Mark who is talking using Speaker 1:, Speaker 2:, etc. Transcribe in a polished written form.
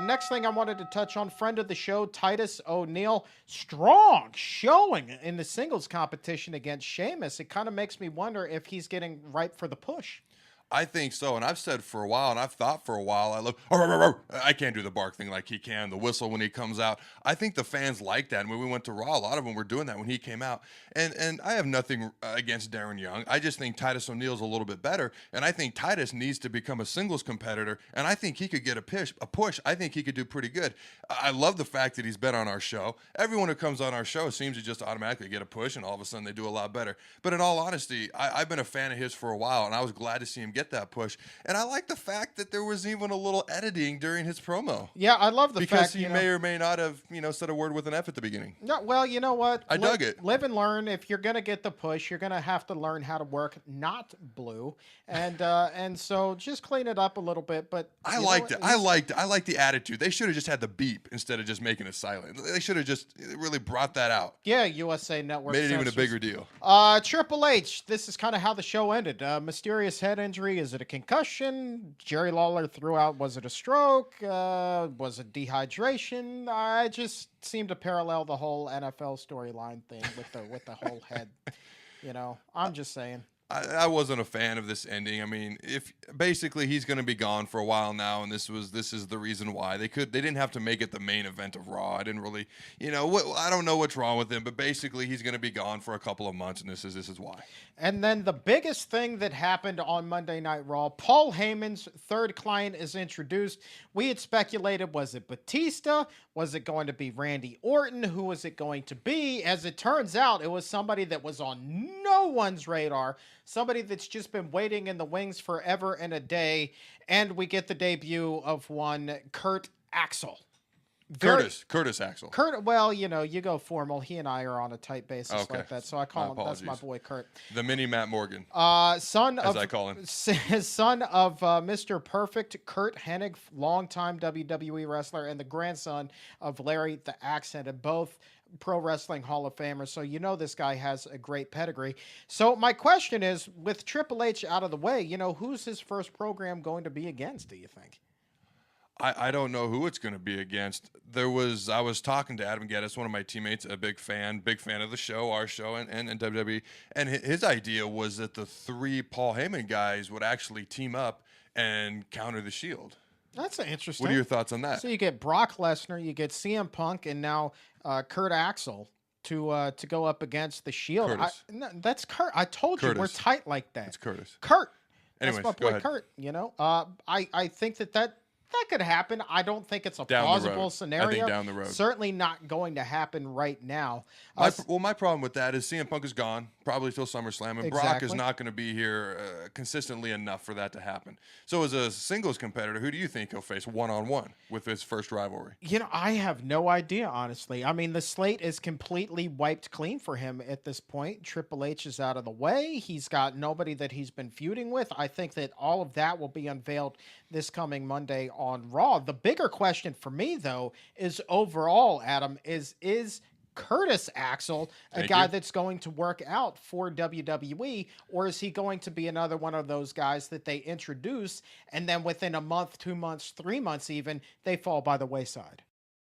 Speaker 1: Next thing I wanted to touch on, friend of the show, Titus O'Neil, strong showing in the singles competition against Sheamus. It kind of makes me wonder if he's getting ripe for the push.
Speaker 2: I think so, and I've said for a while, and I've thought for a while, I can't do the bark thing like he can, the whistle when he comes out. I think the fans like that, and when we went to Raw, a lot of them were doing that when he came out, and I have nothing against Darren Young. I just think Titus O'Neil's a little bit better, and I think Titus needs to become a singles competitor, and I think he could get a push. I think he could do pretty good. I love the fact that he's been on our show. Everyone who comes on our show seems to just automatically get a push, and all of a sudden they do a lot better. But in all honesty, I've been a fan of his for a while, and I was glad to see him get that push. And I like the fact that there was even a little editing during his promo.
Speaker 1: Yeah, I love the
Speaker 2: because
Speaker 1: fact
Speaker 2: he may or may not have, said a word with an F at the beginning.
Speaker 1: No, well, you know what?
Speaker 2: I dug it.
Speaker 1: Live and learn. If you're gonna get the push, you're gonna have to learn how to work not blue, and so just clean it up a little bit. But
Speaker 2: I liked it. I liked the attitude. They should have just had the beep instead of just making it silent. They should have just really brought that out.
Speaker 1: Yeah, USA Network
Speaker 2: made it
Speaker 1: censors.
Speaker 2: even a bigger deal.
Speaker 1: Triple H. This is kind of how the show ended. Mysterious head injury. Is it a concussion? Jerry Lawler threw out, was it a stroke? Was it dehydration? I just seem to parallel the whole NFL storyline thing with the whole head. I'm just saying.
Speaker 2: I wasn't a fan of this ending. I mean, if basically he's going to be gone for a while now, and this is the reason why they didn't have to make it the main event of Raw. I didn't really, I don't know what's wrong with him, but basically he's going to be gone for a couple of months, and this is why.
Speaker 1: And then the biggest thing that happened on Monday Night Raw, Paul Heyman's third client is introduced. We had speculated, was it Batista? Was it going to be Randy Orton? Who was it going to be? As it turns out, it was somebody that was on no one's radar, somebody that's just been waiting in the wings forever and a day, and we get the debut of one, Kurt Axel.
Speaker 2: Curtis Axel.
Speaker 1: Well, you go formal. He and I are on a tight basis like that, so I call him. That's my boy Kurt.
Speaker 2: The mini Matt Morgan.
Speaker 1: Son
Speaker 2: as
Speaker 1: of
Speaker 2: I call him.
Speaker 1: Son of Mr. Perfect, Kurt Hennig, longtime WWE wrestler, and the grandson of Larry the Accent, and both Pro Wrestling Hall of Famers. So this guy has a great pedigree. So my question is, with Triple H out of the way, who's his first program going to be against? Do you think?
Speaker 2: I don't know who it's going to be against. I was talking to Adam Geddes, one of my teammates, a big fan of the show, our show, and WWE. And his idea was that the three Paul Heyman guys would actually team up and counter the Shield.
Speaker 1: That's interesting.
Speaker 2: What are your thoughts on that?
Speaker 1: So you get Brock Lesnar, you get CM Punk, and now Kurt Axel to go up against the Shield. That's Kurt. I told you we're tight like that.
Speaker 2: It's Curtis.
Speaker 1: Kurt.
Speaker 2: Anyways,
Speaker 1: that's my boy Kurt. I think that could happen. I don't think it's a plausible scenario.
Speaker 2: I think down the road.
Speaker 1: Certainly not going to happen right now.
Speaker 2: My problem with that is CM Punk is gone, probably till SummerSlam, and Brock is not going to be here consistently enough for that to happen. So as a singles competitor, who do you think he'll face one-on-one with his first rivalry?
Speaker 1: I have no idea, honestly. I mean, the slate is completely wiped clean for him at this point. Triple H is out of the way. He's got nobody that he's been feuding with. I think that all of that will be unveiled this coming Monday on Raw. The bigger question for me, though, is overall, Adam, is Curtis Axel a guy that's going to work out for WWE, or is he going to be another one of those guys that they introduce and then within a month, 2 months, 3 months even, they fall by the wayside?